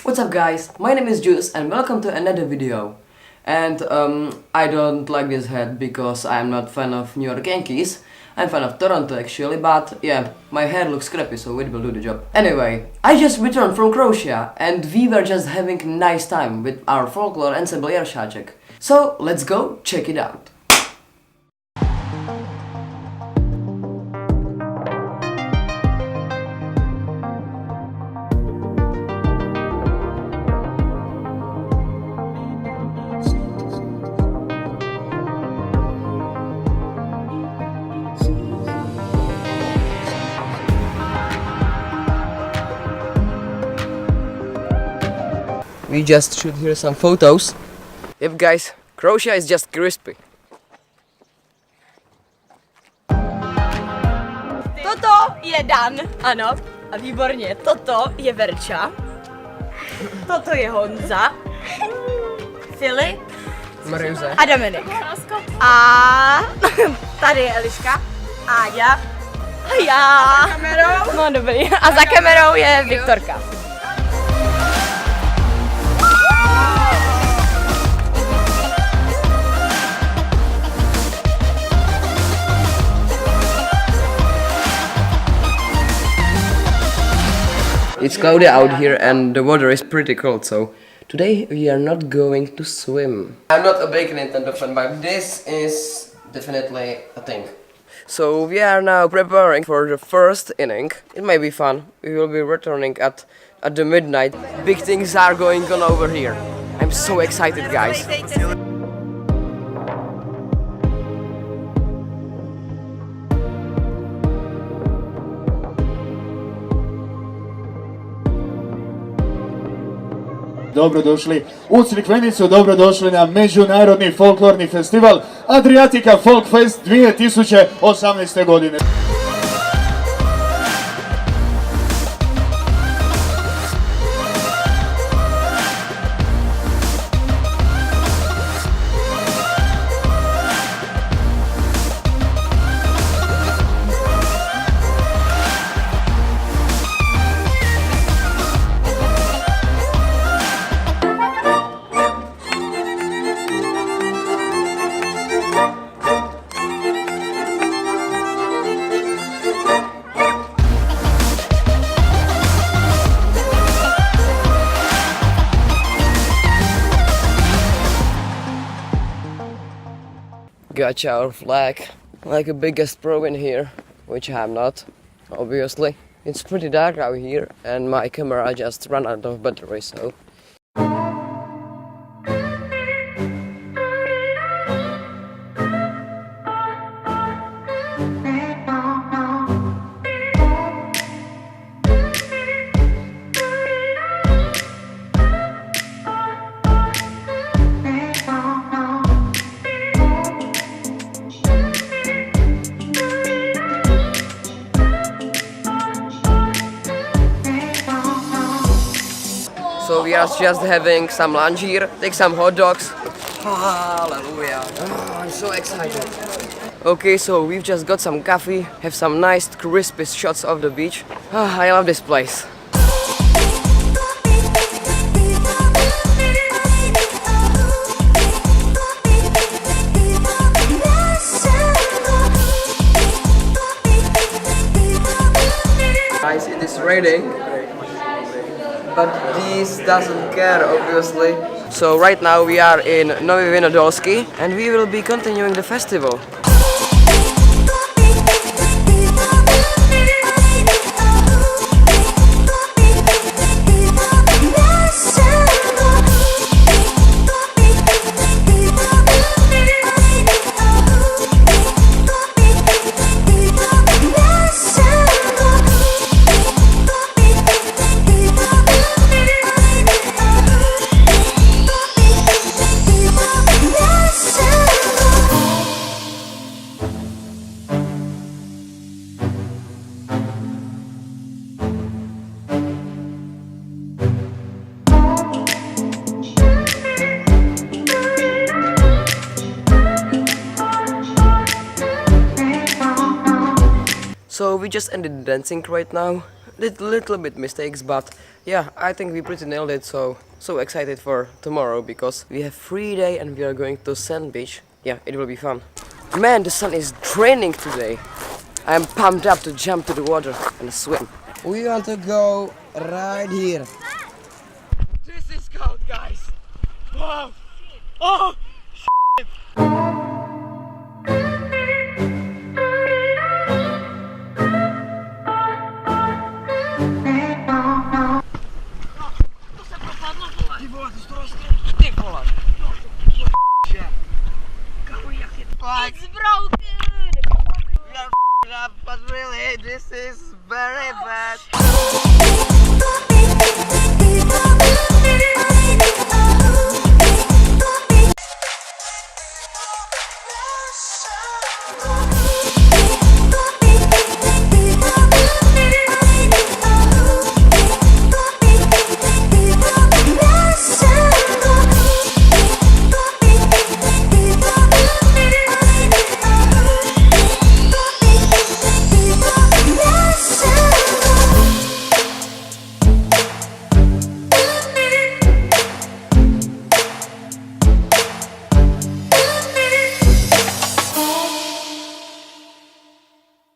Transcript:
What's up guys, my name is Juze and welcome to another video. And I don't like this hat because I'm not fan of New York Yankees. I'm fan of Toronto actually, but yeah, my hair looks crappy, so it will do the job. Anyway, I just returned from Croatia and we were just having a nice time with our folklore ensemble Jarošáček. So let's go check it out. We just shoot here some photos. Yep guys, Croatia is just crispy. Toto je Dan, ano, a výborně. Toto je Verča. Toto je Honza. Filip. Juze. A Dominik. A tady je Eliška. Áďa. A já. Za kamerou. No dobrý. A za kamerou je Viktorka. It's cloudy out here and the water is pretty cold, so today we are not going to swim. I'm not a big Nintendo fan, but this is definitely a thing. So we are now preparing for the first inning. It may be fun. We will be returning at the midnight. Big things are going on over here. I'm so excited, guys. Dobrodošli u Crikvenicu, dobrodošli na Međunarodni folklorni festival Adriatica Folk Fest 2018. godine. Got our flag, like a biggest pro in here, which I'm not, obviously. It's pretty dark out here and my camera just ran out of battery, so... So we are just having some lunch here, take some hot dogs. Hallelujah. Oh, I'm so excited. Okay, so we've just got some coffee, have some nice crispy shots of the beach. I love this place. Guys, it is raining. But this doesn't care, obviously. So right now we are in Novi Vinodolski and we will be continuing the festival. So we just ended dancing right now little bit mistakes, but yeah, I think we pretty nailed it. So excited for tomorrow because we have free day and we are going to sand beach. Yeah, it will be fun. Man, the sun is draining today. I'm pumped up to jump to the water and swim. We want to go right here. This is cold, guys. Wow. Oh, shit. It's broken! But really, this is very bad.